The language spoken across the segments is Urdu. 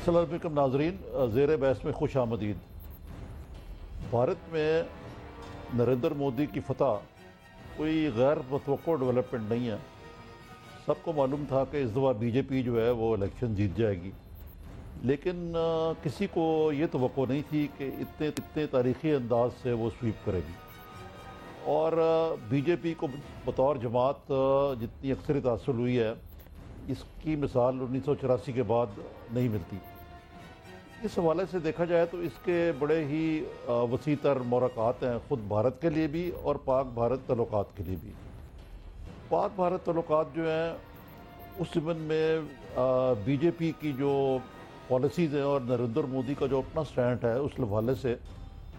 السلام علیکم ناظرین، زیر بحث میں خوش آمدید۔ بھارت میں نریندر مودی کی فتح کوئی غیر متوقع ڈیولپمنٹ نہیں ہے۔ سب کو معلوم تھا کہ اس دفعہ بی جے پی جو ہے وہ الیکشن جیت جائے گی، لیکن کسی کو یہ توقع نہیں تھی کہ اتنے تاریخی انداز سے وہ سویپ کرے گی، اور بی جے پی کو بطور جماعت جتنی اکثریت حاصل ہوئی ہے اس کی مثال 1984 کے بعد نہیں ملتی۔ اس حوالے سے دیکھا جائے تو اس کے بڑے ہی وسیع تر محرکات ہیں، خود بھارت کے لیے بھی اور پاک بھارت تعلقات کے لیے بھی۔ پاک بھارت تعلقات جو ہیں اس ضمن میں بی جے پی کی جو پالیسیز ہیں اور نریندر مودی کا جو اپنا سٹینڈ ہے اس حوالے سے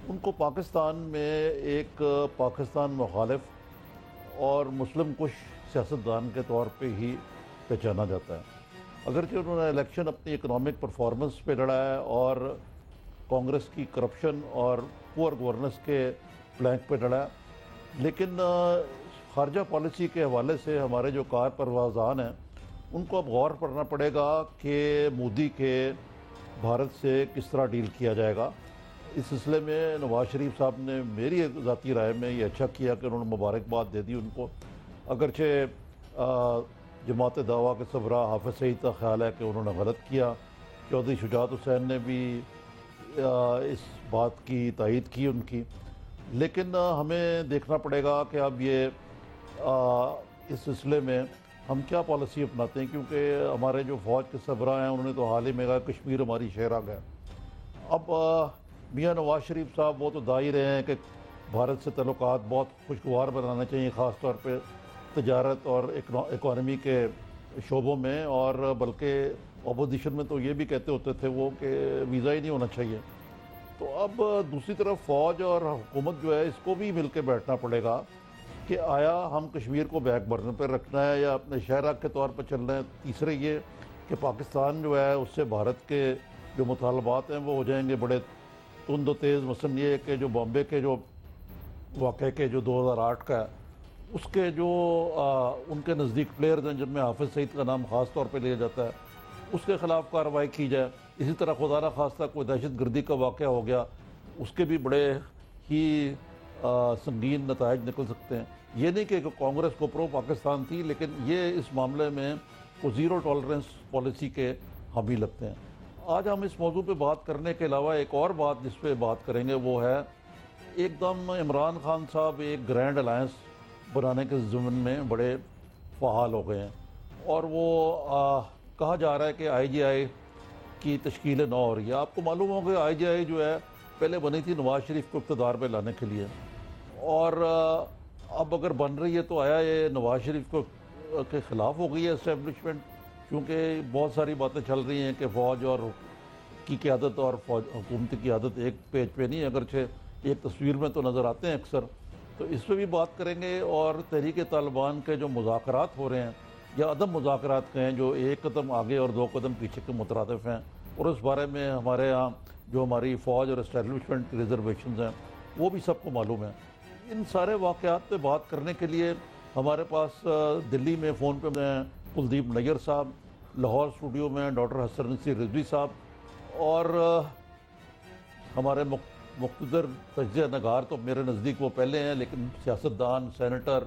ان کو پاکستان میں ایک پاکستان مخالف اور مسلم کش سیاستدان کے طور پہ ہی پہچانا جاتا ہے۔ اگرچہ انہوں نے الیکشن اپنی اکنامک پرفارمنس پہ لڑا ہے اور کانگریس کی کرپشن اور پور گورننس کے پلانک پہ لڑا ہے، لیکن خارجہ پالیسی کے حوالے سے ہمارے جو کار پروازان ہیں ان کو اب غور کرنا پڑے گا کہ مودی کے بھارت سے کس طرح ڈیل کیا جائے گا۔ اس سلسلے میں نواز شریف صاحب نے میری ذاتی رائے میں یہ اچھا کیا کہ انہوں نے مبارکباد دے دی ان کو، اگرچہ جماعت دعویٰ کے سربراہ حافظ سعید کا خیال ہے کہ انہوں نے غلط کیا۔ چودھری شجاعت حسین نے بھی اس بات کی تائید کی ان کی، لیکن ہمیں دیکھنا پڑے گا کہ اب یہ اس سلسلے میں ہم کیا پالیسی اپناتے ہیں، کیونکہ ہمارے جو فوج کے سربراہ ہیں انہوں نے تو حال ہی میں کہا کشمیر ہماری شہراگ ہے۔ اب میاں نواز شریف صاحب وہ تو دائی رہے ہیں کہ بھارت سے تعلقات بہت خوشگوار بنانا چاہیے، خاص طور پہ تجارت اور اکانومی کے شعبوں میں، اور بلکہ اپوزیشن میں تو یہ بھی کہتے ہوتے تھے وہ کہ ویزا ہی نہیں ہونا چاہیے۔ تو اب دوسری طرف فوج اور حکومت جو ہے اس کو بھی مل کے بیٹھنا پڑے گا کہ آیا ہم کشمیر کو بیک برنر پہ رکھنا ہے یا اپنے شہراگ کے طور پر چلنا ہے۔ تیسرے یہ کہ پاکستان جو ہے اس سے بھارت کے جو مطالبات ہیں وہ ہو جائیں گے بڑے تند و تیز۔ مثلاً یہ کہ جو بامبے کے جو واقعے کے جو 2008 کا ہے اس کے جو ان کے نزدیک پلیئرز ہیں جن میں حافظ سعید کا نام خاص طور پہ لیا جاتا ہے، اس کے خلاف کارروائی کی جائے۔ اسی طرح خدا نہ خواستہ کوئی دہشت گردی کا واقعہ ہو گیا، اس کے بھی بڑے ہی سنگین نتائج نکل سکتے ہیں۔ یہ نہیں کہ کانگریس کو پرو پاکستان تھی، لیکن یہ اس معاملے میں وہ زیرو ٹالرنس پالیسی کے حامی لگتے ہیں۔ آج ہم اس موضوع پہ بات کرنے کے علاوہ ایک اور بات جس پہ بات کریں گے وہ ہے ایک دم عمران خان صاحب ایک گرینڈ الائنس بنانے کے ضمن میں بڑے فعال ہو گئے ہیں، اور وہ کہا جا رہا ہے کہ آئی جی آئی کی تشکیل نو ہو رہی ہے۔ آپ کو معلوم ہوگا آئی جی آئی جو ہے پہلے بنی تھی نواز شریف کو اقتدار پہ لانے کے لیے، اور اب اگر بن رہی ہے تو آیا یہ نواز شریف کو کے خلاف ہو گئی ہے اسٹیبلشمنٹ، کیونکہ بہت ساری باتیں چل رہی ہیں کہ فوج اور کی قیادت اور حکومت کی قیادت ایک پیج پہ نہیں، اگرچہ ایک تصویر میں تو نظر آتے ہیں اکثر۔ تو اس پہ بھی بات کریں گے، اور تحریک طالبان کے جو مذاکرات ہو رہے ہیں یا عدم مذاکرات کے ہیں جو ایک قدم آگے اور دو قدم پیچھے کے مترادف ہیں، اور اس بارے میں ہمارے ہاں جو ہماری فوج اور اسٹیبلشمنٹ کی ریزرویشنز ہیں وہ بھی سب کو معلوم ہیں۔ ان سارے واقعات پہ بات کرنے کے لیے ہمارے پاس دلی میں فون پہ کلدیپ نیر صاحب، لاہور اسٹوڈیو میں ڈاکٹر حسن نصیر رضوی صاحب، اور ہمارے مقتدر تجزیہ نگار تو میرے نزدیک وہ پہلے ہیں، لیکن سیاستدان senator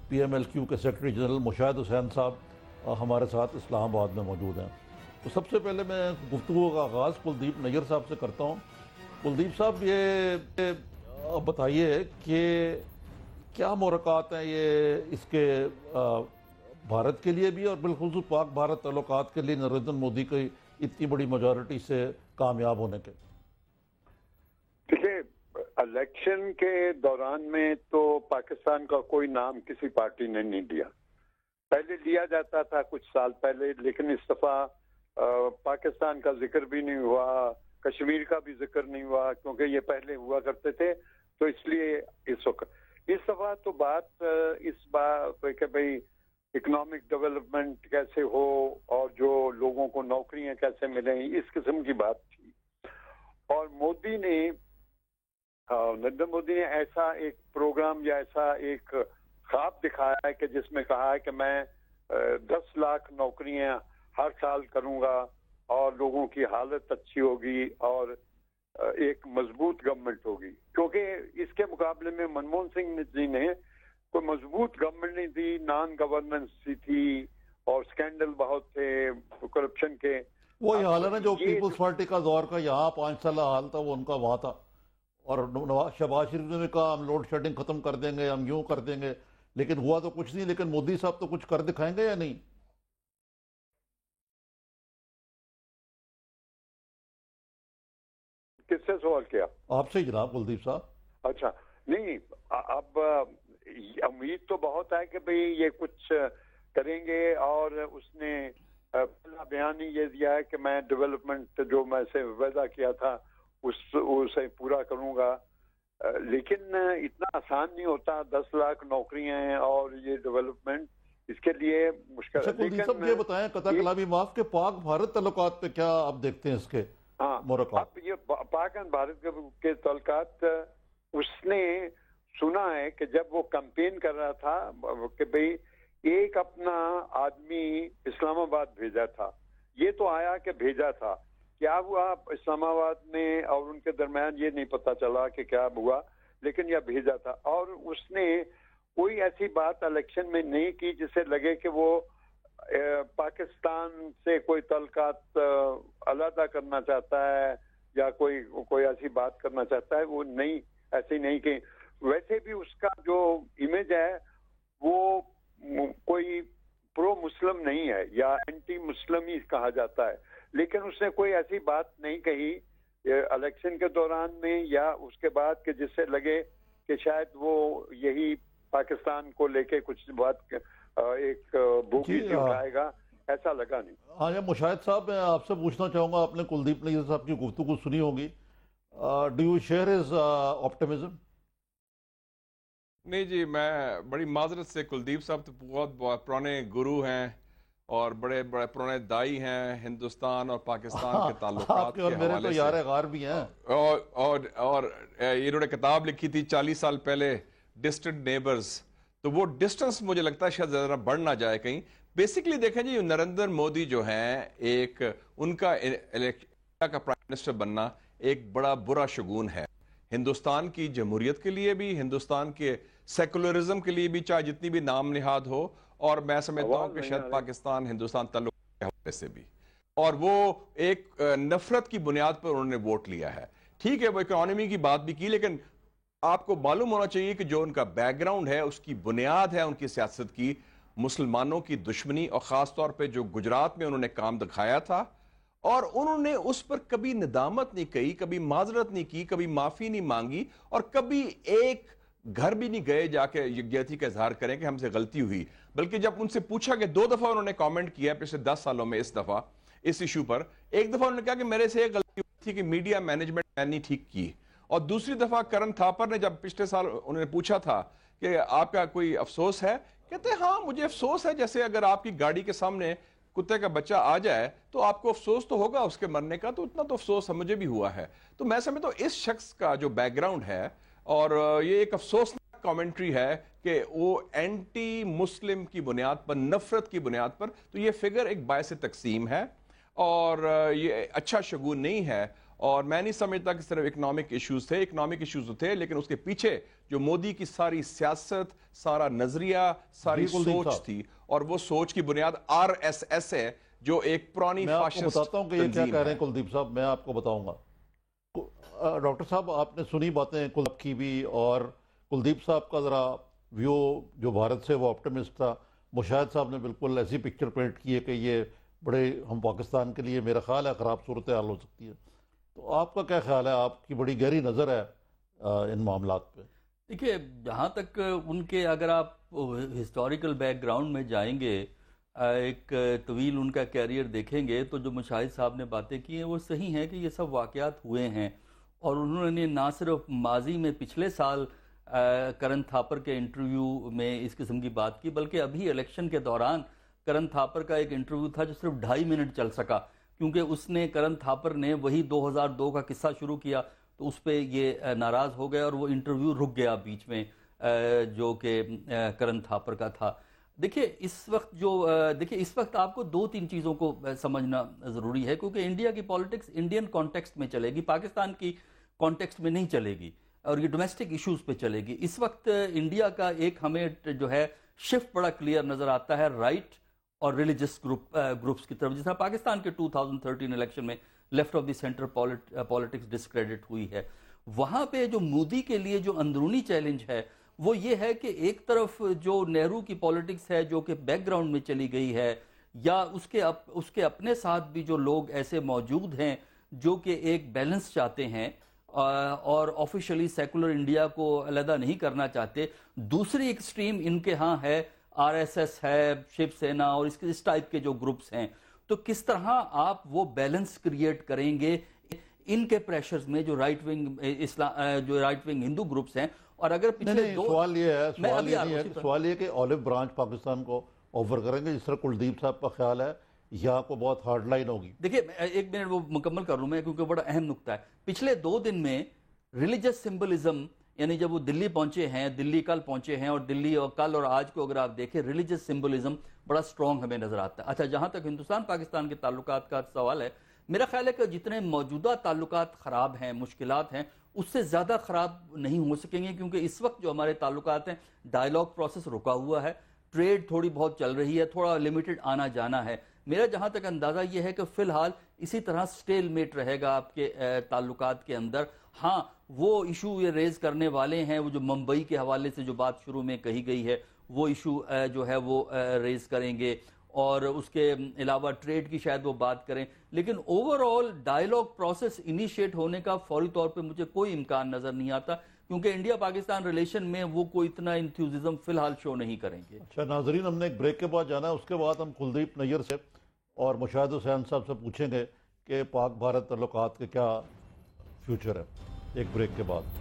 P M L Q کے سیکرٹری جنرل مشاہد حسین صاحب ہمارے ساتھ اسلام آباد میں موجود ہیں۔ تو سب سے پہلے میں گفتگو کا آغاز کلدیپ نیر صاحب سے کرتا ہوں۔ کلدیپ صاحب یہ بتائیے کہ کیا محرکات ہیں یہ اس کے بھارت کے لیے بھی اور بالخصوص پاک بھارت تعلقات کے لیے نریندر مودی کی اتنی بڑی میجورٹی سے کامیاب ہونے کے؟ دیکھیے، الیکشن کے دوران میں تو پاکستان کا کوئی نام کسی پارٹی نے نہیں دیا۔ پہلے لیا جاتا تھا کچھ سال پہلے، لیکن اس دفعہ پاکستان کا ذکر بھی نہیں ہوا، کشمیر کا بھی ذکر نہیں ہوا، کیونکہ یہ پہلے ہوا کرتے تھے، تو اس لیے اس وقت اس دفعہ تو بات اس بات کہ بھئی اکنامک ڈیولپمنٹ کیسے ہو اور جو لوگوں کو نوکریاں کیسے ملیں، اس قسم کی بات تھی۔ اور نریندر مودی نے ایسا ایک پروگرام یا ایسا ایک خواب دکھایا ہے کہ جس میں کہا ہے کہ میں 10 لاکھ نوکریاں ہر سال کروں گا، اور لوگوں کی حالت اچھی ہوگی اور ایک مضبوط گورنمنٹ ہوگی. کیونکہ اس کے مقابلے میں منموہن سنگھ جی نے کوئی مضبوط گورنمنٹ نہیں تھی, نان گورننس تھی اور سکینڈل بہت تھے کرپشن کے. وہی حال ہے نا جو پیپلز پارٹی کا دور کا یہاں 5 سالہ حال تھا وہ ان کا وہاں تھا. اور شہباز شریف نے کہا ہم لوڈ شیڈنگ ختم کر دیں گے, ہم یوں کر دیں گے, لیکن ہوا تو کچھ نہیں. لیکن مودی صاحب تو کچھ کر دکھائیں گے یا نہیں؟ کس سے سوال کیا؟ آپ سے جناب کلدیپ صاحب. اچھا نہیں, اب امید تو بہت ہے کہ بھئی یہ کچھ کریں گے, اور اس نے پہلا بیان ہی یہ دیا ہے کہ میں ڈیولپمنٹ جو میں سے وعدہ کیا تھا اسے پورا کروں گا. لیکن اتنا آسان نہیں ہوتا, 10 لاکھ نوکریاں ہیں اور یہ ڈیولپمنٹ اس کے لیے مشکل ہے. کلدیپ صاحب یہ بتائیں قطع کلامی معاف کے پاک بھارت تعلقات پہ کیا آپ دیکھتے ہیں اس کے؟ ہاں, اب یہ پاک اور بھارت کے تعلقات, اس نے سنا ہے کہ جب وہ کمپین کر رہا تھا کہ بھئی ایک اپنا آدمی اسلام آباد بھیجا تھا, یہ تو آیا کہ بھیجا تھا, کیا ہوا اسلام آباد میں اور ان کے درمیان یہ نہیں پتا چلا کہ کیا ہوا, لیکن یہ بھیجا تھا. اور اس نے کوئی ایسی بات الیکشن میں نہیں کی جس سے لگے کہ وہ پاکستان سے کوئی تعلقات علیحدہ کرنا چاہتا ہے یا کوئی ایسی بات کرنا چاہتا ہے. وہ نہیں, ایسی نہیں کہ ویسے بھی اس کا جو امیج ہے وہ کوئی پرو مسلم نہیں ہے یا اینٹی مسلم ہی کہا جاتا ہے, لیکن اس نے کوئی ایسی بات نہیں کہی الیکشن کے دوران میں یا اس کے بعد کہ جس سے لگے کہ شاید وہ یہی پاکستان کو لے کے کچھ بات ایک بوگی سے اٹھائے گا, ایسا لگا نہیں. ہاں مشاہد صاحب, میں آپ سے پوچھنا چاہوں گا, آپ نے کلدیپ نذیر صاحب کی گفتگو سنی ہوگی, do you share his optimism? نہیں جی, میں بڑی معذرت سے, کلدیپ صاحب تو بہت پرانے گرو ہیں اور بڑے پرانے دائی ہیں ہندوستان اور پاکستان کے تعلقات کے حوالے سے, یار غار بھی ہیں, اور انہوں نے کتاب لکھی تھی 40 سال پہلے, ڈسٹنٹ نیبرز. تو وہ ڈسٹنس مجھے لگتا ہے شاید ذرا بڑھ نہ جائے کہیں. بیسکلی دیکھیں جی, نریندر مودی جو ہیں, ایک ان کا کا پرائم منسٹر بننا ایک بڑا برا شگون ہے ہندوستان کی جمہوریت کے لیے بھی, ہندوستان کے سیکولرزم کے لیے بھی, چاہے جتنی بھی نام نہاد ہو, اور میں سمجھتا ہوں کہ شاید پاکستان ہندوستان تعلق کے حوالے سے بھی. اور وہ ایک نفرت کی بنیاد پر انہوں نے ووٹ لیا ہے. ٹھیک ہے, وہ اکانومی کی بات بھی کی, لیکن آپ کو معلوم ہونا چاہیے کہ جو ان کا بیک گراؤنڈ ہے, اس کی بنیاد ہے ان کی سیاست کی مسلمانوں کی دشمنی, اور خاص طور پہ جو گجرات میں انہوں نے کام دکھایا تھا, اور انہوں نے اس پر کبھی ندامت نہیں کی, کبھی معذرت نہیں کی, کبھی معافی نہیں مانگی, اور کبھی ایک گھر بھی نہیں گئے جا کے یکجہتی کا اظہار کریں کہ ہم سے غلطی ہوئی. بلکہ جب ان سے پوچھا کہ 2 دفعہ انہوں نے کامنٹ کیا پچھلے 10 سالوں میں اس دفعہ اس ایشو پر, ایک دفعہ انہوں نے کہا کہ میرے سے ایک غلطی ہوئی تھی کہ میڈیا مینجمنٹ میں نہیں ٹھیک کی, اور دوسری دفعہ کرن تھاپر نے جب پچھلے سال انہوں نے پوچھا تھا کہ آپ کا کوئی افسوس ہے, کہتے ہیں ہاں مجھے افسوس ہے, جیسے اگر آپ کی گاڑی کے سامنے کتے کا بچہ آ جائے تو آپ کو افسوس تو ہوگا اس کے مرنے کا, تو اتنا تو افسوس مجھے بھی ہوا ہے. تو میں سمجھتا ہوں اس شخص کا جو بیک گراؤنڈ ہے, اور یہ ایک افسوسناک کامنٹری ہے کہ وہ اینٹی مسلم کی بنیاد پر, نفرت کی بنیاد پر, تو یہ فگر ایک باعث تقسیم ہے اور یہ اچھا شگون نہیں ہے. اور میں نہیں سمجھتا کہ صرف اکنامک ایشوز تھے, اکنامک ایشوز تھے, لیکن اس کے پیچھے جو مودی کی ساری سیاست, سارا نظریہ, ساری سوچ تھی, اور وہ سوچ کی بنیاد RSS ہے, جو ایک پرانی فاشسٹ میں آپ کو بتاتا ہوں کہ یہ کیا کہہ رہے ہیں کلدیپ صاحب, میں آپ کو بتاؤں گا. ڈاکٹر صاحب آپ نے سنی باتیں کلدیپ کی بھی, اور کلدیپ صاحب کا ذرا ویو جو بھارت سے وہ آپٹیمسٹ تھا. مشاہد صاحب نے بالکل ایسی پکچر پینٹ کی ہے کہ یہ بڑے ہم پاکستان کے لیے میرا خیال ہے خراب صورتحال ہو سکتی ہے. تو آپ کا کیا خیال ہے, آپ کی بڑی گہری نظر ہے ان معاملات پہ؟ دیکھیے, جہاں تک ان کے اگر آپ ہسٹوریکل بیک گراؤنڈ میں جائیں گے, ایک طویل ان کا کیریئر دیکھیں گے, تو جو مشاہد صاحب نے باتیں کی ہیں وہ صحیح ہیں کہ یہ سب واقعات ہوئے ہیں. اور انہوں نے نہ صرف ماضی میں پچھلے سال کرن تھاپر کے انٹرویو میں اس قسم کی بات کی, بلکہ ابھی الیکشن کے دوران کرن تھاپر کا ایک انٹرویو تھا جو صرف 2.5 منٹ چل سکا, کیونکہ اس نے کرن تھاپر نے وہی 2002 کا قصہ شروع کیا, تو اس پہ یہ ناراض ہو گیا اور وہ انٹرویو رک گیا بیچ میں, جو کہ کرن تھاپر کا تھا. دیکھیے اس وقت آپ کو دو تین چیزوں کو سمجھنا ضروری ہے، کیونکہ انڈیا کی پالیٹکس انڈین کانٹیکسٹ میں چلے گی، پاکستان کی کانٹیکسٹ میں نہیں چلے گی، اور یہ ڈومیسٹک ایشوز پہ چلے گی۔ اس وقت انڈیا کا ایک ہمیں جو ہے شفٹ بڑا کلیئر نظر آتا ہے رائٹ اور ریلیجس گروپس کی طرف، جس طرح پاکستان کے 2013 الیکشن میں left of the centre politics discredit ہوئی ہے۔ وہاں پہ جو مودی کے لیے جو اندرونی چیلنج ہے وہ یہ ہے کہ ایک طرف جو نہرو کی پالیٹکس ہے جو کہ بیک گراؤنڈ میں چلی گئی ہے، یا اس کے اپنے ساتھ بھی جو لوگ ایسے موجود ہیں جو کہ ایک بیلنس چاہتے ہیں اور آفیشلی سیکولر انڈیا کو علیحدہ نہیں کرنا چاہتے، دوسری ایک سٹریم ان کے ہاں ہے، آر ایس ایس ہے، شیو سینا اور اس ٹائپ کے جو گروپس ہیں۔ تو کس طرح آپ وہ بیلنس کریٹ کریں گے ان کے پریشرز میں جو رائٹ ونگ ہندو گروپس ہیں؟ اور اگر پچھلے سوال یہ ہے سوال یہ کہ اولیو برانچ پاکستان کو آفر کریں گے جس طرح کلدیپ صاحب کا خیال ہے، یا کو بہت ہارڈ لائن ہوگی؟ دیکھیے ایک منٹ وہ مکمل کر لوں میں، کیونکہ بڑا اہم نکتہ ہے۔ پچھلے 2 دن میں ریلیجس سمبلزم، یعنی جب وہ دلی پہنچے ہیں، دلی کل پہنچے ہیں، اور دلی اور کل اور آج کو اگر آپ دیکھیں ریلیجس سمبلزم بڑا سٹرونگ ہمیں نظر آتا ہے۔ اچھا، جہاں تک ہندوستان پاکستان کے تعلقات کا سوال ہے، میرا خیال ہے کہ جتنے موجودہ تعلقات خراب ہیں، مشکلات ہیں، اس سے زیادہ خراب نہیں ہو سکیں گے، کیونکہ اس وقت جو ہمارے تعلقات ہیں ڈائیلاگ پروسیس رکا ہوا ہے، ٹریڈ تھوڑی بہت چل رہی ہے، تھوڑا لیمیٹڈ آنا جانا ہے۔ میرا جہاں تک اندازہ یہ ہے کہ فی الحال اسی طرح سٹیل میٹ رہے گا آپ کے تعلقات کے اندر۔ ہاں، وہ ایشو یہ ریز کرنے والے ہیں، وہ جو ممبئی کے حوالے سے جو بات شروع میں کہی گئی ہے وہ ایشو جو ہے وہ ریز کریں گے، اور اس کے علاوہ ٹریڈ کی شاید وہ بات کریں، لیکن over all dialogue process initiate ہونے کا فوری طور پہ مجھے کوئی امکان نظر نہیں آتا، کیونکہ انڈیا پاکستان ریلیشن میں وہ کوئی اتنا انتھیوززم فی الحال شو نہیں کریں گے۔ اچھا ناظرین، ہم نے ایک بریک کے بعد جانا ہے، اس کے بعد ہم کلدیپ نیر سے اور مشاہد حسین صاحب سے پوچھیں گے کہ پاک بھارت تعلقات کے کیا فیوچر ہے، ایک بریک کے بعد۔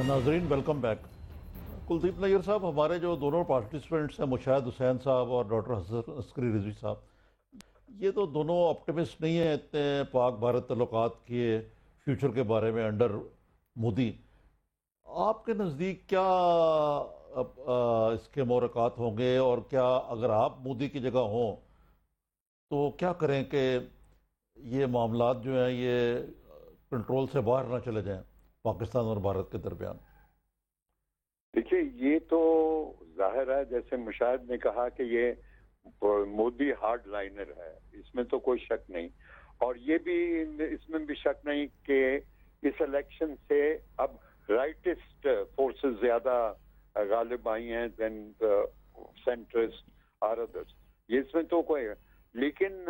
ناظرین ویلکم بیک۔ کلدیپ نیر صاحب، ہمارے جو دونوں پارٹیسپینٹس ہیں، مشاہد حسین صاحب اور ڈاکٹر حسن عسکری رضوی صاحب، یہ تو دونوں آپٹیمسٹ نہیں ہیں اتنے پاک بھارت تعلقات کے فیوچر کے بارے میں انڈر مودی۔ آپ کے نزدیک کیا اس کے محرکات ہوں گے، اور کیا اگر آپ مودی کی جگہ ہوں تو کیا کریں کہ یہ معاملات جو ہیں یہ کنٹرول سے باہر نہ چلے جائیں پاکستان اور بھارت کے درمیان؟ دیکھیے، یہ تو ظاہر ہے، جیسے مشاہد نے کہا کہ یہ مودی ہارڈ لائنر ہے، اس میں تو کوئی شک نہیں، اور یہ بھی اس میں بھی شک نہیں کہ اس الیکشن سے اب رائٹسٹ فورسز زیادہ غالب آئی ہیں دین سینٹرسٹ اور ادرس، یہ اس میں تو کوئی، لیکن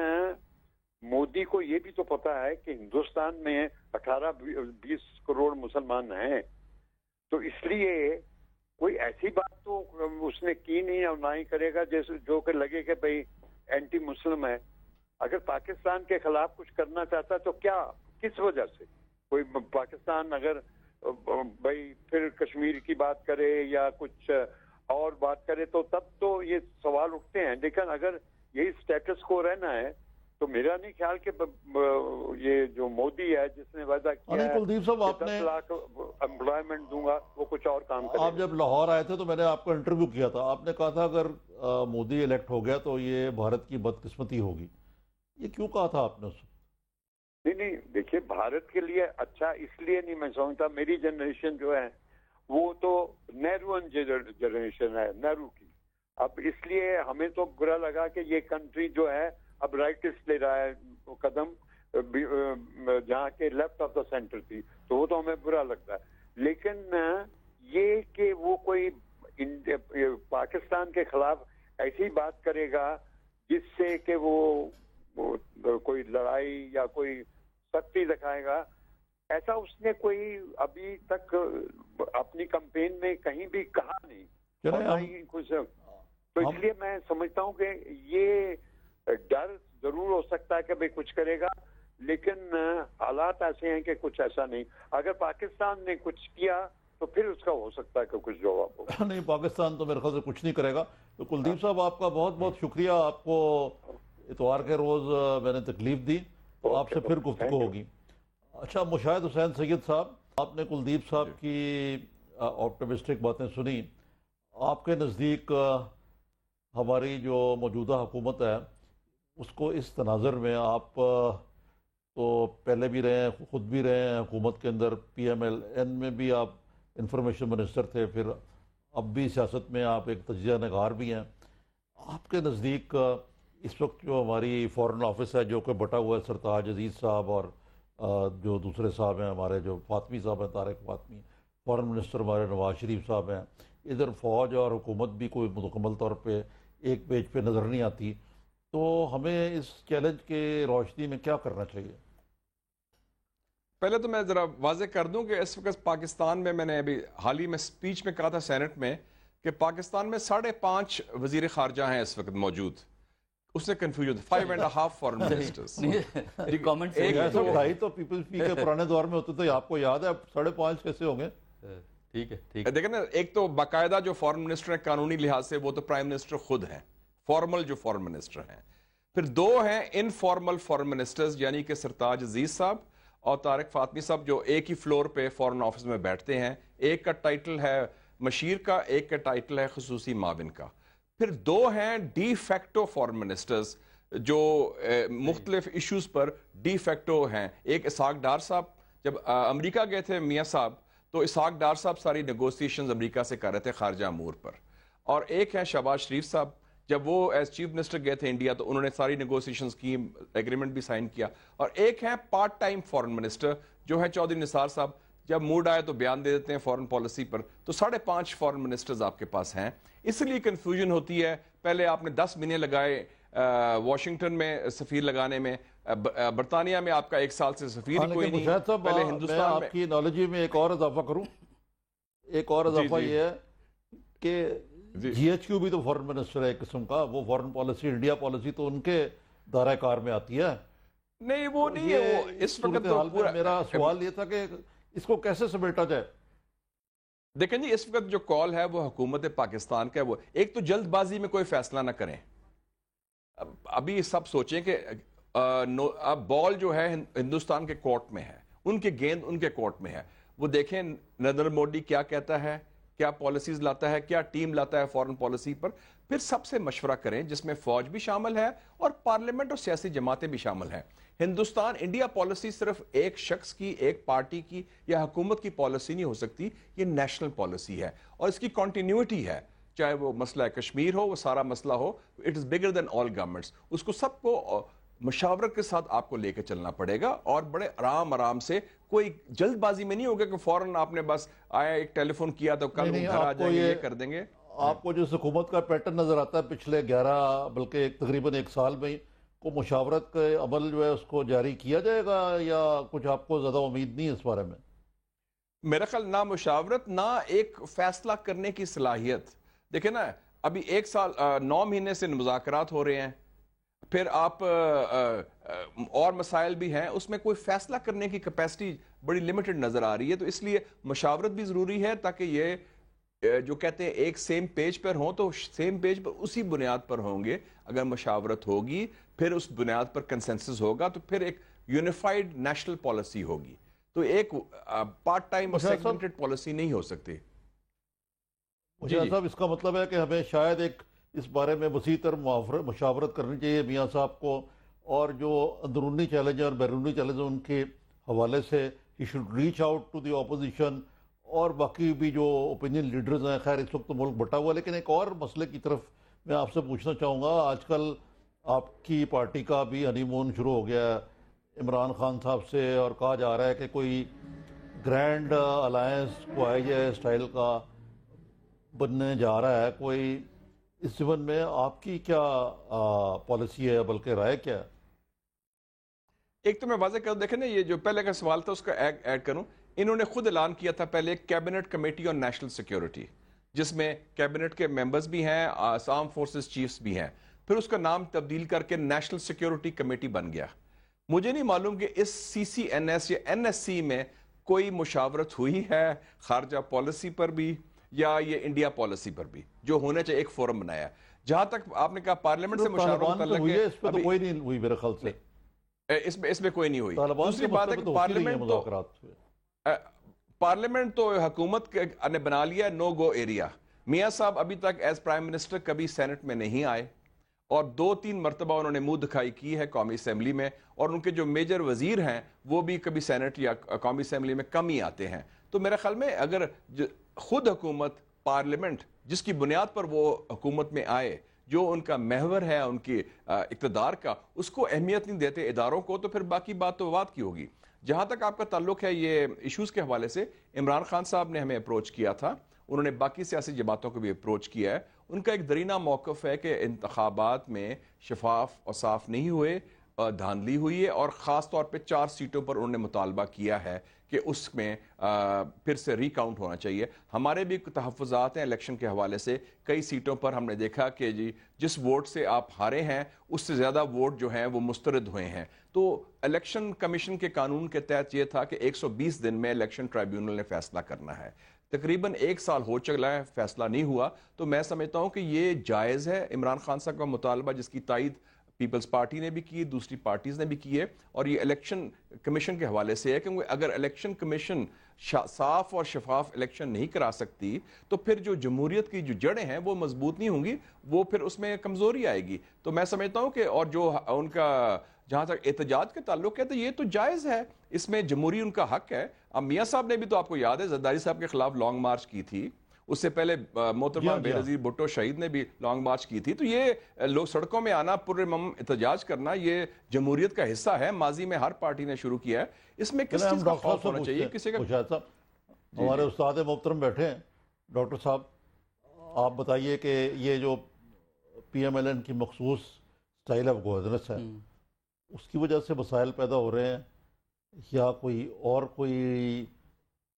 مودی کو یہ بھی تو پتا ہے کہ ہندوستان میں 18-20 کروڑ مسلمان ہیں، تو اس لیے کوئی ایسی بات تو اس نے کی نہیں اور نہ ہی کرے گا جیسے جو کہ لگے کہ بھئی اینٹی مسلم ہے۔ اگر پاکستان کے خلاف کچھ کرنا چاہتا تو کیا، کس وجہ سے کوئی پاکستان اگر بھئی پھر کشمیر کی بات کرے یا کچھ اور بات کرے تو تب تو یہ سوال اٹھتے ہیں، لیکن اگر یہی سٹیٹس کو رہنا ہے تو میرا نہیں خیال کہ یہ جو مودی ہے جس نے وعدہ کیا ہے کلدیپ صاحب، آپ نے 10 لاکھ امپلائمنٹ دوں گا، وہ کچھ اور کام کرے گا۔ آپ جب لاہور آئے تھے تو میں نے آپ کو انٹرویو کیا تھا، آپ نے کہا تھا اگر مودی الیکٹ ہو گیا تو یہ بھارت کی بدقسمتی ہوگی، یہ کیوں کہا تھا آپ نے اس وقت؟ نہیں، دیکھیے بھارت کے لیے اچھا اس لیے نہیں میں سمجھتا، میری جنریشن جو ہے وہ تو نہروون جنریشن ہے، نہرو کی، اب اس لیے ہمیں تو برا لگا کہ یہ کنٹری جو ہے اب رائٹس لے رہا ہے قدم جہاں کے لیفٹ آف دا سینٹر تھی، تو وہ تو ہمیں برا لگتا ہے، لیکن یہ کہ وہ کوئی پاکستان کے خلاف ایسی بات کرے گا جس سے کہ وہ کوئی لڑائی یا کوئی سختی دکھائے گا، ایسا اس نے کوئی ابھی تک اپنی کمپین میں کہیں بھی کہا نہیں، اور نہ ہی کچھ، تو اس لیے میں سمجھتا ہوں کہ یہ ڈر ضرور ہو سکتا ہے کہ بھئی کچھ کرے گا، لیکن حالات ایسے ہیں کہ کچھ ایسا نہیں. اگر پاکستان نے کچھ کیا تو پھر اس کا ہو سکتا ہے کہ کچھ جواب ہو. نہیں، پاکستان تو میرے خیال سے کچھ نہیں کرے گا. تو کلدیپ صاحب آپ کا بہت بہت شکریہ. آپ کو اتوار کے روز میں نے تکلیف دی، تو آپ سے پھر گفتگو ہوگی. اچھا، مشاہد حسین سید صاحب، آپ نے کلدیپ صاحب کی آپٹمسٹک باتیں سنی. آپ کے نزدیک ہماری جو موجودہ حکومت ہے اس کو اس تناظر میں، آپ تو پہلے بھی رہے ہیں، خود بھی رہے ہیں حکومت کے اندر، پی ایم ایل این میں بھی آپ انفارمیشن منسٹر تھے، پھر اب بھی سیاست میں آپ ایک تجزیہ نگار بھی ہیں. آپ کے نزدیک اس وقت جو ہماری فارن آفس ہے، جو کہ بٹا ہوا ہے سرتاج عزیز صاحب اور جو دوسرے صاحب ہیں ہمارے، جو فاطمی صاحب ہیں، طارق فاطمی، فارن منسٹر ہمارے نواز شریف صاحب ہیں، ادھر فوج اور حکومت بھی کوئی مکمل طور پہ ایک پیج پہ نظر نہیں آتی. تو ہمیں اس چیلنج کے روشنی میں کیا کرنا چاہیے؟ پہلے تو میں ذرا واضح کر دوں کہ اس وقت پاکستان میں نے ابھی حال ہی میں سپیچ میں کہا تھا سینٹ میں کہ پاکستان میں 5.5 وزیر خارجہ ہیں اس وقت موجود. اس سے کنفیوژن 5.5 فارن منسٹرز. ڈھائی تو پیپلز پی کے پرانے دور میں ہوتے تھے، آپ کو یاد ہے، 5.5 کیسے ہوں گے؟ ٹھیک ہے. دیکھیں نا، ایک تو باقاعدہ جو فارن منسٹر ہیں قانونی لحاظ سے، وہ تو پرائم منسٹر خود ہیں، فارمل جو فارن منسٹر ہیں. پھر 2 ہیں انفارمل فارن منسٹرز، یعنی کہ سرتاج عزیز صاحب اور طارق فاطمی صاحب، جو ایک ہی فلور پہ فارن آفس میں بیٹھتے ہیں. ایک کا ٹائٹل ہے مشیر کا، ایک کا ٹائٹل ہے خصوصی معاون کا. پھر 2 ہیں ڈی فیکٹو فارن منسٹرز جو مختلف ایشوز پر ڈی فیکٹو ہیں. ایک اسحاق ڈار صاحب، جب امریکہ گئے تھے میاں صاحب، تو اسحاق ڈار صاحب ساری نیگوسیشنز امریکہ سے کر رہے تھے خارجہ امور پر. اور ایک ہیں شہباز شریف صاحب، جب وہ ایز چیف منسٹر گئے تھے انڈیا تو انہوں نے ساری نیگوسیشنز کی، ایگریمنٹ بھی سائن کیا. اور ایک ہیں پارٹ ٹائم فارن منسٹر جو ہے چودھری نثار صاحب، جب موڈ آئے تو بیان دے دیتے ہیں فارن پالیسی پر. تو 5.5 فارن منسٹرز آپ کے پاس ہیں. اس لیے کنفیوژن ہوتی ہے. پہلے آپ نے 10 مہینے لگائے واشنگٹن میں سفیر لگانے میں، برطانیہ میں آپ کا 1 سال سے سفیر کوئی نہیں. پہلے ہندوستان میں آپ کی نالجی میں ایک اور اضافہ کروں. ایک اور اضافہ یہ ہے کہ جی ایچ کیو بھی تو فارن منسٹر ہے ایک قسم کا. وہ فارن پالیسی، انڈیا پالیسی تو ان کے دائرہ کار میں آتی ہے. نہیں، وہ نہیں ہے. وہ اس وقت تو میرا سوال یہ تھا کہ اس کو کیسے سمیٹا جائے. دیکھیں جی، اس وقت جو کال ہے وہ حکومت پاکستان کا ہے. وہ ایک تو جلد بازی میں کوئی فیصلہ نہ کریں. ابھی سب سوچیں کہ اب بال جو ہے ہندوستان کے کورٹ میں ہے، ان کے گیند ان کے کورٹ میں ہے. وہ دیکھیں نریندر مودی کیا کہتا ہے، کیا پالیسیز لاتا ہے، کیا ٹیم لاتا ہے فارن پالیسی پر. پھر سب سے مشورہ کریں جس میں فوج بھی شامل ہے اور پارلیمنٹ اور سیاسی جماعتیں بھی شامل ہیں. ہندوستان انڈیا پالیسی صرف ایک شخص کی، ایک پارٹی کی یا حکومت کی پالیسی نہیں ہو سکتی. یہ نیشنل پالیسی ہے اور اس کی کنٹینیوٹی ہے. چاہے وہ مسئلہ کشمیر ہو، وہ سارا مسئلہ ہو، it is bigger then all governments. اس کو سب کو مشاورت کے ساتھ آپ کو لے کے چلنا پڑے گا اور بڑے آرام سے. کوئی جلد بازی میں نہیں ہوگا کہ فوراً آپ نے بس آیا ایک ٹیلی فون کیا تو کل گھر آ جائیں گے، یہ کر دیں گے. آپ کو جو حکومت کا پیٹرن نظر آتا ہے پچھلے 11 بلکہ تقریباً 1 سال میں، کو مشاورت کا عمل جو ہے اس کو جاری کیا جائے گا یا کچھ آپ کو زیادہ امید نہیں ہے اس بارے میں؟ میرا خیال نہ مشاورت، نہ ایک فیصلہ کرنے کی صلاحیت. دیکھیں نا، ابھی 1 سال 9 مہینے سے مذاکرات ہو رہے ہیں، پھر آپ اور مسائل بھی ہیں، اس میں کوئی فیصلہ کرنے کی کیپیسٹی بڑی لمیٹڈ نظر آ رہی ہے. تو اس لیے مشاورت بھی ضروری ہے تاکہ یہ جو کہتے ہیں ایک سیم پیج پر ہوں، تو سیم پیج پر اسی بنیاد پر ہوں گے. اگر مشاورت ہوگی پھر اس بنیاد پر کنسنسس ہوگا تو پھر ایک یونیفائڈ نیشنل پالیسی ہوگی. تو ایک پارٹ ٹائم اور سیگمنٹڈ پالیسی نہیں ہو سکتی. صاحب، اس کا مطلب ہے کہ ہمیں شاید ایک اس بارے میں وسیع تر مشاورت کرنی چاہیے میاں صاحب کو، اور جو اندرونی چیلنج اور بیرونی چیلنج ان کے حوالے سے he should reach out to the opposition اور باقی بھی جو اوپینین لیڈرز ہیں. خیر اس وقت تو ملک بٹا ہوا ہے، لیکن ایک اور مسئلے کی طرف میں آپ سے پوچھنا چاہوں گا. آج کل آپ کی پارٹی کا بھی ہنی مون شروع ہو گیا ہے عمران خان صاحب سے، اور کہا جا رہا ہے کہ کوئی گرینڈ الائنس کو آئی جے اسٹائل کا بننے جا رہا ہے. کوئی اس زمن میں آپ کی کیا پالیسی ہے، بلکہ رائے کیا ہے؟ ایک تو میں واضح کروں، دیکھیں نا، یہ جو پہلے کا سوال تھا اس کا ایڈ کروں. انہوں نے خود اعلان کیا تھا پہلے cabinet committee on national security, جس میں کیبنٹ کے ممبرز بھی ہیں، آرم فورسز چیفز بھی ہیں، پھر اس کا نام تبدیل کر کے نیشنل سیکیورٹی کمیٹی بن گیا. مجھے نہیں معلوم کہ اس CCNS یا NSC میں کوئی مشاورت ہوئی ہے خارجہ پالیسی پر بھی یا یہ انڈیا پالیسی پر بھی، جو ہونا چاہیے ایک فورم بنایا. جہاں تک آپ نے کہا پارلیمنٹ سے مشاورت طالبان پہ متعلق ہوئی ہے، اس پہ ہے، تو کوئی نہیں ہوئی میرے خیال سے. اس میں کوئی نہیں ہوئی. طالبان دوسری کے بات ہے مسئلے کہ پہ تو ہوتی رہی ہیں پارلیمنٹ تو مذاکرات ہوئے. پارلیمنٹ تو حکومت نے بنا لیا نو گو ایریا. میاں صاحب ابھی تک ایز پرائم منسٹر کبھی سینٹ میں نہیں آئے، اور 2-3 مرتبہ انہوں نے منہ دکھائی کی ہے قومی اسمبلی میں، اور ان کے جو میجر وزیر ہیں وہ بھی کبھی سینٹ یا قومی اسمبلی میں کم ہی آتے ہیں. تو میرے خیال میں اگر خود حکومت، پارلیمنٹ جس کی بنیاد پر وہ حکومت میں آئے، جو ان کا محور ہے ان کی اقتدار کا، اس کو اہمیت نہیں دیتے اداروں کو، تو پھر باقی بات تو بات کی ہوگی. جہاں تک آپ کا تعلق ہے یہ ایشوز کے حوالے سے، عمران خان صاحب نے ہمیں اپروچ کیا تھا، انہوں نے باقی سیاسی جماعتوں کو بھی اپروچ کیا ہے. ان کا ایک درینہ موقف ہے کہ انتخابات میں شفاف اور صاف نہیں ہوئے، دھاندلی ہوئی ہے، اور خاص طور پہ 4 سیٹوں پر انہوں نے مطالبہ کیا ہے کہ اس میں پھر سے ری کاؤنٹ ہونا چاہیے. ہمارے بھی تحفظات ہیں الیکشن کے حوالے سے. کئی سیٹوں پر ہم نے دیکھا کہ جی جس ووٹ سے آپ ہارے ہیں اس سے زیادہ ووٹ جو ہیں وہ مسترد ہوئے ہیں. تو الیکشن کمیشن کے قانون کے تحت یہ تھا کہ 120 دن میں الیکشن ٹرائیبیونل نے فیصلہ کرنا ہے. تقریباً 1 سال ہو چلا ہے، فیصلہ نہیں ہوا. تو میں سمجھتا ہوں کہ یہ جائز ہے عمران خان صاحب کا مطالبہ، جس کی تائید پیپلز پارٹی نے بھی کی، دوسری پارٹیز نے بھی کی ہے. اور یہ الیکشن کمیشن کے حوالے سے ہے، کیونکہ اگر الیکشن کمیشن صاف اور شفاف الیکشن نہیں کرا سکتی تو پھر جو جمہوریت کی جو جڑیں ہیں وہ مضبوط نہیں ہوں گی، وہ پھر اس میں کمزوری آئے گی. تو میں سمجھتا ہوں کہ اور جو ان کا جہاں تک احتجاج کے تعلق ہے تو یہ تو جائز ہے، اس میں جمہوری ان کا حق ہے. اب میاں صاحب نے بھی تو آپ کو یاد ہے زرداری صاحب کے خلاف لانگ مارچ کی تھی، اس سے پہلے محترمہ بےنظیر بھٹو شہید نے بھی لانگ مارچ کی تھی. تو یہ لوگ سڑکوں میں آنا، پرامن احتجاج کرنا، یہ جمہوریت کا حصہ ہے، ماضی میں ہر پارٹی نے شروع کیا ہے. اس میں کس چیز کا خوف ہونا چاہیے کسی کا؟ ہمارے استاد محترم بیٹھے ہیں. ڈاکٹر صاحب آپ بتائیے کہ یہ جو PMLN کی مخصوص سٹائل آف گورننس ہے، اس کی وجہ سے مسائل پیدا ہو رہے ہیں یا کوئی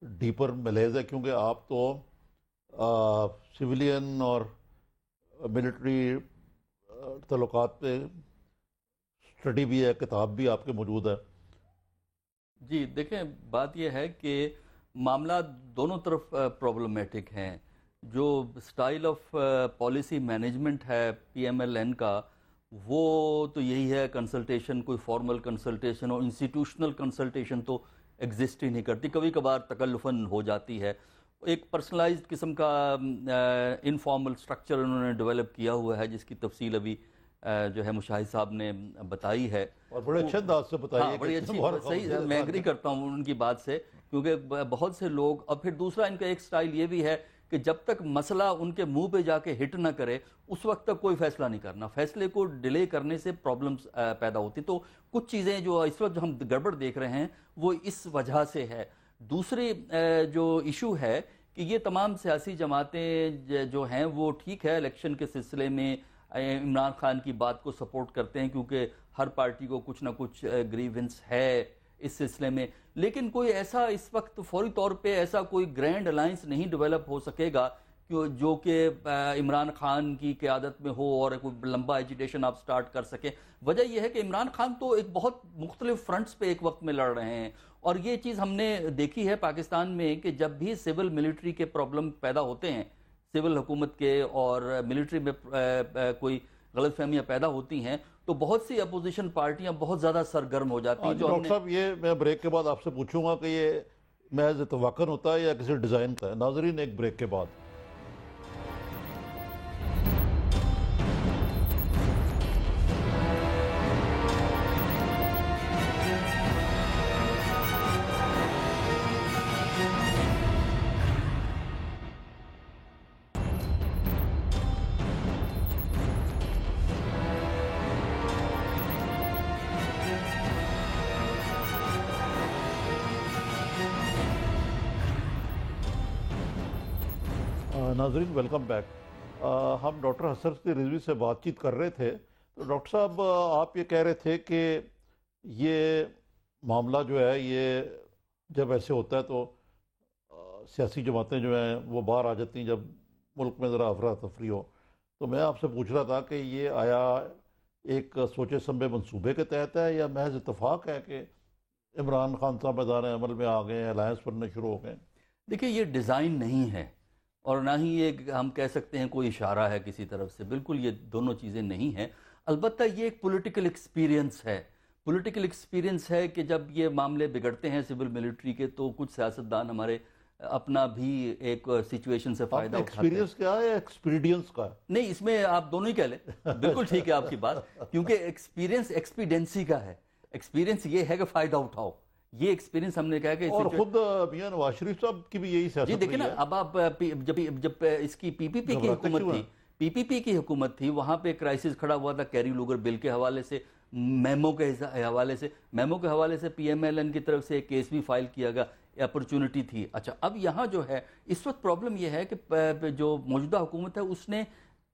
ڈیپر ملیز ہے؟ کیونکہ آپ تو سویلین اور ملٹری تعلقات پہ اسٹڈی بھی ہے، کتاب بھی آپ کے موجود ہے. جی دیکھیں، بات یہ ہے کہ معاملات دونوں طرف پرابلمیٹک ہیں. جو سٹائل آف پالیسی مینجمنٹ ہے PMLN کا، وہ تو یہی ہے کنسلٹیشن، کوئی فارمل کنسلٹیشن اور انسٹیٹیوشنل کنسلٹیشن تو ایگزسٹ ہی نہیں کرتی، کبھی کبھار تکلفاً ہو جاتی ہے. ایک پرسنلائزڈ قسم کا انفارمل سٹرکچر انہوں نے ڈیولپ کیا ہوا ہے، جس کی تفصیل ابھی جو ہے مشاہد صاحب نے بتائی ہے، اور بڑے اچھے انداز سے بتائیے. ہاں بڑی اچھی، صحیح، میں ایگری کرتا ہوں ان کی بات سے، کیونکہ بہت سے لوگ، اور پھر دوسرا ان کا ایک سٹائل یہ بھی ہے کہ جب تک مسئلہ ان کے منہ پہ جا کے ہٹ نہ کرے اس وقت تک کوئی فیصلہ نہیں کرنا. فیصلے کو ڈیلے کرنے سے پرابلمز پیدا ہوتی. تو کچھ چیزیں جو اس وقت جو ہم گڑبڑ دیکھ رہے ہیں وہ اس وجہ سے ہے. دوسری جو ایشو ہے کہ یہ تمام سیاسی جماعتیں جو ہیں وہ ٹھیک ہے الیکشن کے سلسلے میں عمران خان کی بات کو سپورٹ کرتے ہیں، کیونکہ ہر پارٹی کو کچھ نہ کچھ گریونس ہے اس سلسلے میں، لیکن کوئی ایسا اس وقت فوری طور پہ ایسا کوئی گرینڈ الائنس نہیں ڈیولپ ہو سکے گا جو کہ عمران خان کی قیادت میں ہو اور کوئی لمبا ایجیٹیشن آپ سٹارٹ کر سکیں. وجہ یہ ہے کہ عمران خان تو ایک بہت مختلف فرنٹس پہ ایک وقت میں لڑ رہے ہیں، اور یہ چیز ہم نے دیکھی ہے پاکستان میں کہ جب بھی سول ملٹری کے پرابلم پیدا ہوتے ہیں، سول حکومت کے اور ملٹری میں کوئی غلط فہمیاں پیدا ہوتی ہیں، تو بہت سی اپوزیشن پارٹیاں بہت زیادہ سرگرم ہو جاتی ہیں. ڈاکٹر صاحب یہ میں بریک کے بعد آپ سے پوچھوں گا کہ یہ محض توقع ہوتا ہے یا کسی ڈیزائن کا ہے؟ ناظرین ایک بریک کے بعد. ناظرین ویلکم بیک. ہم ڈاکٹر حسن رضوی سے بات چیت کر رہے تھے. تو ڈاکٹر صاحب آپ یہ کہہ رہے تھے کہ یہ معاملہ جو ہے یہ جب ایسے ہوتا ہے تو سیاسی جماعتیں جو ہیں وہ باہر آ جاتی ہیں جب ملک میں ذرا افراتفری ہو. تو میں آپ سے پوچھ رہا تھا کہ یہ آیا ایک سوچے سمجھے منصوبے کے تحت ہے یا محض اتفاق ہے کہ عمران خان صاحب میدان عمل میں آ گئے ہیں, الائنس بننے شروع ہو گئے ہیں؟ دیکھیں یہ ڈیزائن نہیں ہے اور نہ ہی یہ ہم کہہ سکتے ہیں کوئی اشارہ ہے کسی طرف سے, بالکل یہ دونوں چیزیں نہیں ہیں. البتہ یہ ایک پولیٹیکل ایکسپیرینس ہے, پولیٹیکل ایکسپیرینس ہے کہ جب یہ معاملے بگڑتے ہیں سول ملٹری کے تو کچھ سیاستدان ہمارے اپنا بھی ایک سچویشن سے فائدہ اٹھاتے ہیں. ایکسپیرینس کیا ہے یا ایکسپیڈینس کا ہے؟ نہیں, اس میں آپ دونوں ہی کہہ لیں, بالکل ٹھیک ہے آپ کی بات, کیونکہ ایکسپیرینس ایکسپیڈینسی کا ہے. ایکسپیرینس یہ ہے کہ فائدہ اٹھاؤ, یہ ایکسپیرینس ہم نے کہا کہ اور خود میاں نواز شریف صاحب کی بھی یہی سیاست جی دیکھیں نا, اب آپ جب اس کی پی پی پی کی حکومت تھی, پی پی پی کی حکومت تھی, وہاں پہ کرائسس کھڑا ہوا تھا کیری لوگر بل کے حوالے سے, میمو کے حوالے سے پی ایم ایل این کی طرف سے ایک کیس بھی فائل کیا گیا, اپرچونٹی تھی. اچھا, اب یہاں جو ہے اس وقت پرابلم یہ ہے کہ جو موجودہ حکومت ہے اس نے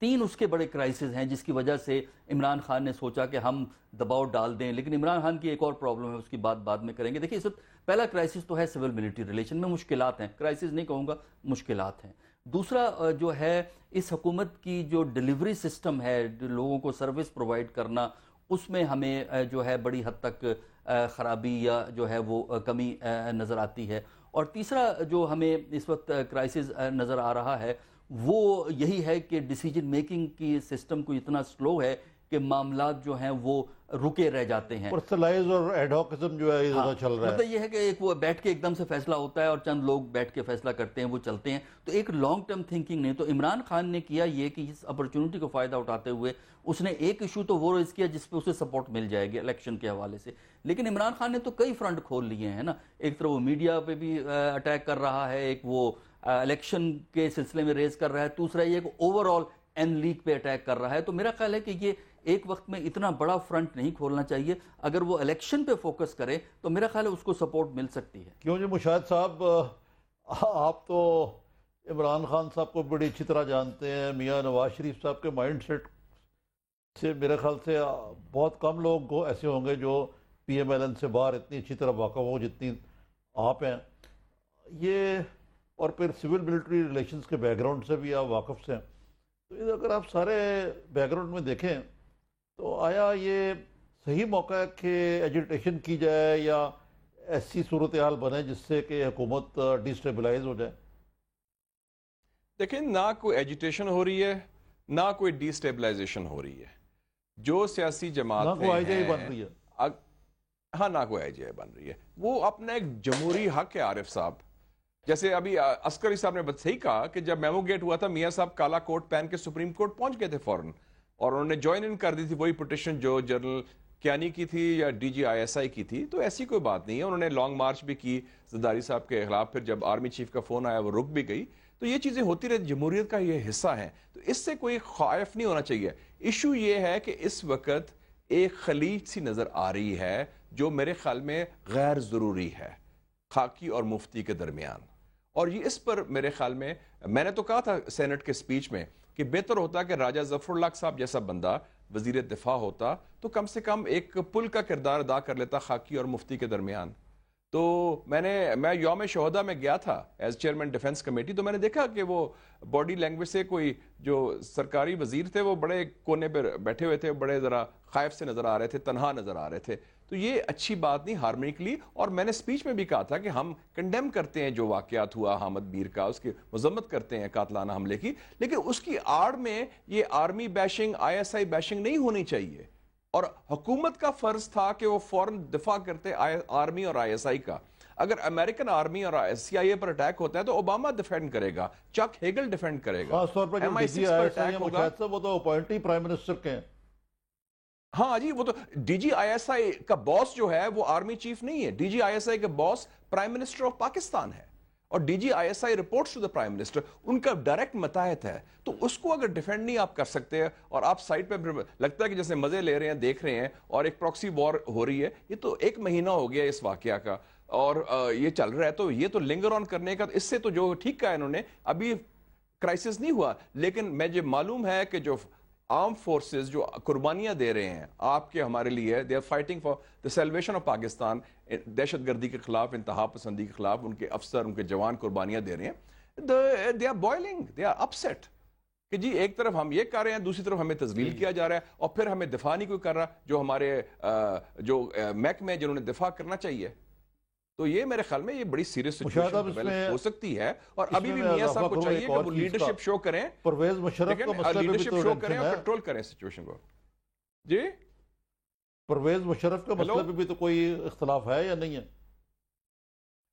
3 اس کے بڑے کرائسس ہیں جس کی وجہ سے عمران خان نے سوچا کہ ہم دباؤ ڈال دیں. لیکن عمران خان کی ایک اور پرابلم ہے, اس کی بات بعد میں کریں گے. دیکھیں اس وقت پہلا کرائسس تو ہے سول ملٹری ریلیشن میں مشکلات ہیں, کرائسس نہیں کہوں گا, مشکلات ہیں. دوسرا جو ہے اس حکومت کی جو ڈیلیوری سسٹم ہے, لوگوں کو سروس پرووائڈ کرنا, اس میں ہمیں جو ہے بڑی حد تک خرابی یا جو ہے وہ کمی نظر آتی ہے. اور تیسرا جو ہمیں اس وقت کرائسس نظر آ رہا ہے وہ یہی ہے کہ ڈیسیجن میکنگ کی سسٹم کو اتنا سلو ہے کہ معاملات جو ہیں وہ رکے رہ جاتے ہیں. پرسنلائز اور ایڈہاکزم جو ہے یہ زیادہ چل رہا ہے. مطلب یہ ہے کہ ایک وہ بیٹھ کے ایک دم سے فیصلہ ہوتا ہے اور چند لوگ بیٹھ کے فیصلہ کرتے ہیں, وہ چلتے ہیں, تو ایک لانگ ٹرم تھنکنگ نہیں. تو عمران خان نے کیا یہ کہ اس اپرچونٹی کو فائدہ اٹھاتے ہوئے اس نے ایک ایشو تو وہ ریز کیا جس پہ اسے سپورٹ مل جائے گی الیکشن کے حوالے سے. لیکن عمران خان نے تو کئی فرنٹ کھول لیے ہیں نا, ایک طرف وہ میڈیا پہ بھی اٹیک کر رہا ہے, ایک وہ الیکشن کے سلسلے میں ریز کر رہا ہے, دوسرا یہ کہ اوور آل این لیگ پہ اٹیک کر رہا ہے. تو میرا خیال ہے کہ یہ ایک وقت میں اتنا بڑا فرنٹ نہیں کھولنا چاہیے. اگر وہ الیکشن پہ فوکس کرے تو میرا خیال ہے اس کو سپورٹ مل سکتی ہے. کیوں جی مشاہد صاحب, آپ تو عمران خان صاحب کو بڑی اچھی طرح جانتے ہیں, میاں نواز شریف صاحب کے مائنڈ سیٹ سے میرے خیال سے بہت کم لوگ کو ایسے ہوں گے جو پی ایم ایل این سے باہر اتنی اچھی طرح واقف ہو جتنی آپ ہیں. یہ اور پھر سول ملٹری ریلیشنز کے بیک گراؤنڈ سے بھی آپ واقف سے ہیں, تو اگر آپ سارے بیک گراؤنڈ میں دیکھیں تو آیا یہ صحیح موقع ہے کہ ایجیٹیشن کی جائے یا ایسی صورتحال بنے جس سے کہ حکومت ڈیسٹیبلائز ہو جائے؟ دیکھیں, نہ کوئی ایجیٹیشن ہو رہی ہے نہ کوئی ڈیسٹیبلائزیشن ہو رہی ہے. جو سیاسی جماعتیں نہ کوئی آئی جے آئی بن رہی ہے, ہاں نہ کوئی آئی جے آئی بن رہی ہے. وہ اپنا ایک جمہوری حق ہے. عارف صاحب, جیسے ابھی عسکری صاحب نے صحیح کہا کہ جب میمو گیٹ ہوا تھا میاں صاحب کالا کوٹ پہن کے سپریم کورٹ پہنچ گئے تھے فوراً, اور انہوں نے جوائن ان کر دی تھی وہی پٹیشن جو جنرل کیانی کی تھی یا ڈی جی آئی ایس آئی کی تھی. تو ایسی کوئی بات نہیں ہے. انہوں نے لانگ مارچ بھی کی زرداری صاحب کے خلاف, پھر جب آرمی چیف کا فون آیا وہ رک بھی گئی. تو یہ چیزیں ہوتی رہتی, جمہوریت کا یہ حصہ ہیں. تو اس سے کوئی خائف نہیں ہونا چاہیے. ایشو یہ ہے کہ اس وقت ایک خلیج سی نظر آ رہی ہے جو میرے خیال میں غیر ضروری ہے خاکی اور مفتی کے درمیان. اور یہ اس پر میرے خیال میں نے تو کہا تھا سینٹ کے سپیچ میں کہ بہتر ہوتا کہ راجہ ظفر اللہ صاحب جیسا بندہ وزیر دفاع ہوتا تو کم سے کم ایک پل کا کردار ادا کر لیتا خاکی اور مفتی کے درمیان. تو میں یوم شہداء میں گیا تھا ایز چیئرمین ڈیفنس کمیٹی, تو میں نے دیکھا کہ وہ باڈی لینگویج سے کوئی جو سرکاری وزیر تھے وہ بڑے کونے پہ بیٹھے ہوئے تھے, بڑے ذرا خائف سے نظر آ رہے تھے, تنہا نظر آ رہے تھے. تو یہ اچھی بات نہیں ہارمونیکلی. اور میں نے سپیچ میں بھی کہا تھا کہ ہم کنڈیم کرتے ہیں جو واقعات ہوا حامد میر کا, اس کی مذمت کرتے ہیں قاتلانہ حملے کی, لیکن اس کی آڑ میں یہ آرمی بیشنگ آئی ایس آئی بیشنگ نہیں ہونی چاہیے. اور حکومت کا فرض تھا کہ وہ فوراً دفاع کرتے آرمی اور آئی ایس آئی کا. اگر امریکن آرمی اور سی آئی اے پر اٹیک ہوتا ہے تو اوباما ڈیفینڈ کرے گا, چک ہیگل ڈیفینڈ کرے گا. خاص طور پر جو ڈی جی آئی ایس آئی ہے وہ تو اپوائنٹی پرائم منسٹر کے ہیں. ہاں جی, وہ تو D G I S I کا باس جو ہے وہ آرمی چیف نہیں ہے. D G I S I کا boss prime minister of Pakistan ہے, اور D G I S I reports to the prime minister, ان کا ڈائریکٹ متحد ہے. تو اس کو اگر ڈیفینڈ نہیں آپ کر سکتے اور آپ سائٹ پہ لگتا ہے کہ جیسے مزے لے رہے ہیں, دیکھ رہے ہیں, اور ایک پراکسی وار ہو رہی ہے. یہ تو 1 مہینہ ہو گیا اس واقعہ کا اور یہ چل رہا ہے. تو یہ تو لنگر آن کرنے کا, اس سے تو جو ٹھیک کہا انہوں نے, ابھی کرائسس نہیں ہوا, لیکن مجھے معلوم ہے کہ جو آرم فورسز جو قربانیاں دے رہے ہیں آپ کے ہمارے لیے, they are fighting for the salvation of Pakistan, دہشت گردی کے خلاف, انتہا پسندی کے خلاف, ان کے افسر ان کے جوان قربانیاں دے رہے ہیں. They are boiling, they are upset کہ جی ایک طرف ہم یہ کر رہے ہیں، دوسری طرف ہمیں تذلیل کیا جا رہا ہے، اور پھر ہمیں دفاع نہیں کوئی کر رہا جو ہمارے جو محکمے جنہوں نے دفاع کرنا چاہیے. تو یہ میرے خیال میں یہ بڑی سیریس سچویشن ڈیولپ ہو سکتی ہے، اور ابھی بھی میاں صاحب کو چاہیے کہ وہ لیڈرشپ شو کریں، پرویز مشرف کا مسئلہ بھی لیڈرشپ شو کریں اور کنٹرول کریں سچویشن کو. جی پرویز مشرف کا مسئلہ بھی تو کوئی اختلاف ہے یا نہیں ہے؟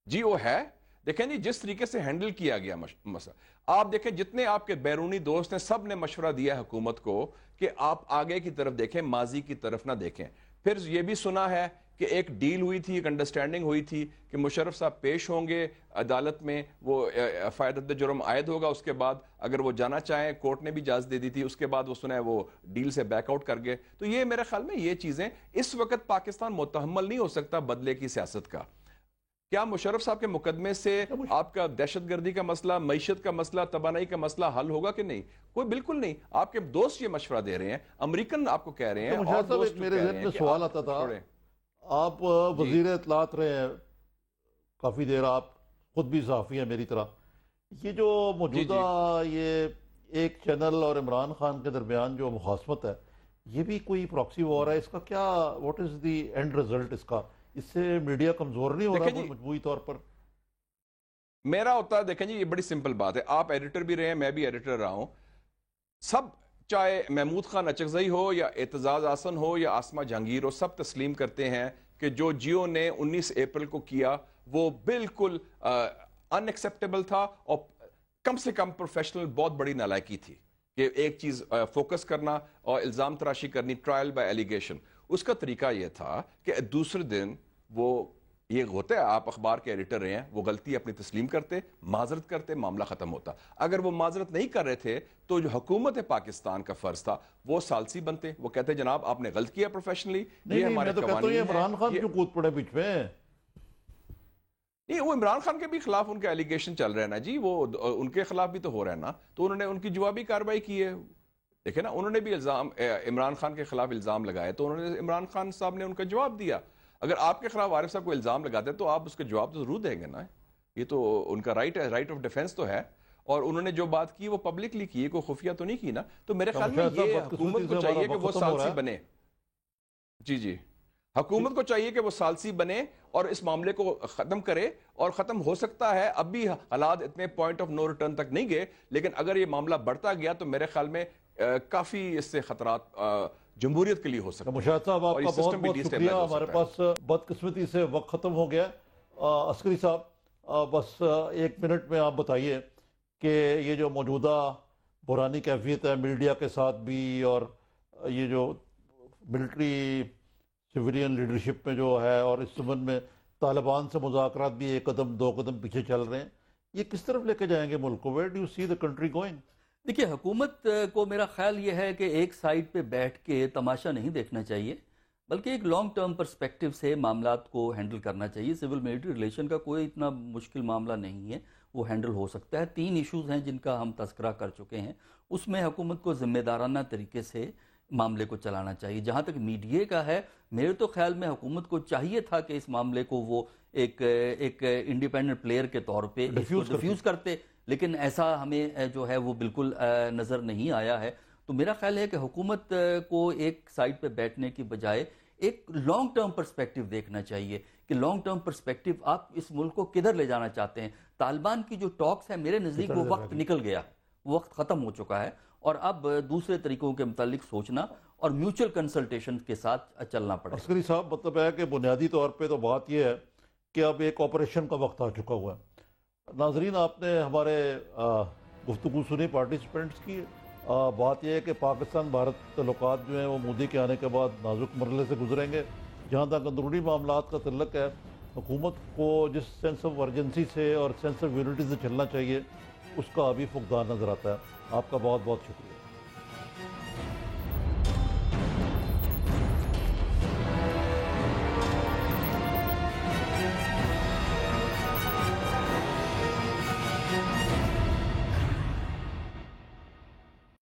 جی وہ ہے. دیکھیں جی جس طریقے سے ہینڈل کیا گیا مسئلہ، آپ دیکھیں جتنے آپ کے بیرونی دوست ہیں سب نے مشورہ دیا حکومت کو کہ آپ آگے کی طرف دیکھیں، ماضی کی طرف نہ دیکھیں. پھر یہ بھی سنا ہے کہ ایک ڈیل ہوئی تھی، ایک انڈرسٹینڈنگ ہوئی تھی کہ مشرف صاحب پیش ہوں گے عدالت میں، وہ فائدت جرم عائد ہوگا، اس کے بعد اگر وہ جانا چاہیں کورٹ نے بھی اجازت دے دی تھی، اس کے بعد وہ سنا ہے وہ ڈیل سے بیک آؤٹ کر گئے. تو یہ میرے خیال میں یہ چیزیں اس وقت پاکستان متحمل نہیں ہو سکتا بدلے کی سیاست کا. کیا مشرف صاحب کے مقدمے سے آپ کا دہشت گردی کا مسئلہ، معیشت کا مسئلہ، توانائی کا مسئلہ حل ہوگا کہ نہیں؟ کوئی بالکل نہیں. آپ کے دوست یہ مشورہ دے رہے ہیں، امریکن آپ کو کہہ رہے ہیں، اور دوست میرے ذہن میں سوال آتا تھا، آپ وزیر اطلاعات رہے ہیں کافی دیر، آپ خود بھی صحافی ہیں میری طرح، یہ جو موجودہ یہ ایک چینل اور عمران خان کے درمیان جو مخاصمت ہے، یہ بھی کوئی پراکسی وار ہے؟ اس کا کیا what is the end result اس کا؟ اس سے میڈیا کمزور نہیں ہو رہا مجموعی طور پر؟ میرا ہوتا ہے دیکھیں جی یہ بڑی سمپل بات ہے، آپ ایڈیٹر بھی رہے ہیں، میں بھی ایڈیٹر رہا ہوں. سب چاہے محمود خان اچکزئی ہو یا اعتزاز احسن ہو یا آسمہ جہانگیر ہو، سب تسلیم کرتے ہیں کہ جو جیو نے 19 اپریل کو کیا وہ بالکل ان ایکسیپٹیبل تھا، اور کم سے کم پروفیشنل بہت بڑی نالائکی تھی کہ ایک چیز فوکس کرنا اور الزام تراشی کرنی، ٹرائل بائی ایلیگیشن. اس کا طریقہ یہ تھا کہ دوسرے دن وہ یہ ہوتا ہے، آپ اخبار کے ایڈیٹر رہے ہیں، وہ غلطی اپنی تسلیم کرتے، معذرت کرتے، معاملہ ختم ہوتا. اگر وہ معذرت نہیں کر رہے تھے تو جو حکومت پاکستان کا فرض تھا وہ ثالثی بنتے، وہ کہتے جناب آپ نے غلط کیا پروفیشنلی، یہ ہمارے قوانین ہیں. عمران خان کیوں کود پڑے بیچ میں؟ نہیں، وہ عمران خان کے بھی خلاف ان کے ایلیگیشن چل رہے ہیں نا جی، وہ ان کے خلاف بھی تو ہو رہا ہے نا، تو انہوں نے ان کی جوابی کارروائی کی ہے. دیکھیں نا، انہوں نے بھی الزام عمران خان کے خلاف الزام لگائے تو انہوں نے عمران خان صاحب نے ان کا جواب دیا. اگر آپ کے خلاف عارف صاحب کو الزام لگاتے تو آپ اس کا جواب تو ضرور دیں گے نا، یہ تو ان کا رائٹ ہے، رائٹ آف ڈیفense تو ہے. اور انہوں نے جو بات کی وہ پبلکلی کی ہے، کوئی خفیہ تو نہیں کی نا. تو میرے خیال میں یہ حکومت کو چاہیے کہ وہ ثالثی بنے. جی حکومت کو چاہیے کہ وہ ثالثی بنے اور اس معاملے کو ختم کرے. اور ختم ہو سکتا ہے، اب بھی حالات اتنے پوائنٹ آف نو ریٹرن تک نہیں گئے، لیکن اگر یہ معاملہ بڑھتا گیا تو میرے خیال میں کافی اس سے خطرات جمہوریت کے لیے ہو سکتا ہے. مشاہد صاحب آپ کا بہت بہت شکریہ. ہمارے پاس بدقسمتی سے وقت ختم ہو گیا. عسکری صاحب بس 1 منٹ میں آپ بتائیے کہ یہ جو موجودہ بحرانی کیفیت ہے میڈیا کے ساتھ بھی، اور یہ جو ملٹری سویلین لیڈرشپ میں جو ہے، اور اس سبب میں طالبان سے مذاکرات بھی 1 قدم 2 قدم پیچھے چل رہے ہیں، یہ کس طرف لے کے جائیں گے ملک کو؟ Where do you see the country going? دیکھیے، حکومت کو میرا خیال یہ ہے کہ ایک سائڈ پہ بیٹھ کے تماشا نہیں دیکھنا چاہیے، بلکہ ایک لانگ ٹرم پرسپیکٹو سے معاملات کو ہینڈل کرنا چاہیے. سول ملٹری ریلیشن کا کوئی اتنا مشکل معاملہ نہیں ہے، وہ ہینڈل ہو سکتا ہے. 3 ایشوز ہیں جن کا ہم تذکرہ کر چکے ہیں، اس میں حکومت کو ذمہ دارانہ طریقے سے معاملے کو چلانا چاہیے. جہاں تک میڈیا کا ہے، میرے تو خیال میں حکومت کو چاہیے تھا کہ اس معاملے کو وہ ایک انڈیپینڈنٹ پلیئر کے طور پہ ڈیفیوز کرتے، لیکن ایسا ہمیں جو ہے وہ بالکل نظر نہیں آیا ہے. تو میرا خیال ہے کہ حکومت کو ایک سائڈ پہ بیٹھنے کی بجائے ایک لانگ ٹرم پرسپیکٹو دیکھنا چاہیے کہ لانگ ٹرم پرسپیکٹو آپ اس ملک کو کدھر لے جانا چاہتے ہیں. طالبان کی جو ٹاکس ہے، میرے نزدیک وہ وقت نکل گیا، وہ وقت ختم ہو چکا ہے، اور اب دوسرے طریقوں کے متعلق سوچنا اور میوچل کنسلٹیشن کے ساتھ چلنا پڑے. عسکری صاحب مطلب ہے کہ بنیادی طور پہ تو بات یہ ہے کہ اب ایک آپریشن کا وقت آ چکا ہوا ہے. ناظرین، آپ نے ہمارے گفتگو سنی پارٹیسپینٹس کی. بات یہ ہے کہ پاکستان بھارت تعلقات جو ہیں وہ مودی کے آنے کے بعد نازک مرحلے سے گزریں گے. جہاں تک اندرونی معاملات کا تعلق ہے، حکومت کو جس سینس آف ارجنسی سے اور سینس آف یونٹی سے چلنا چاہیے، اس کا ابھی فقدان نظر آتا ہے. آپ کا بہت بہت شکریہ.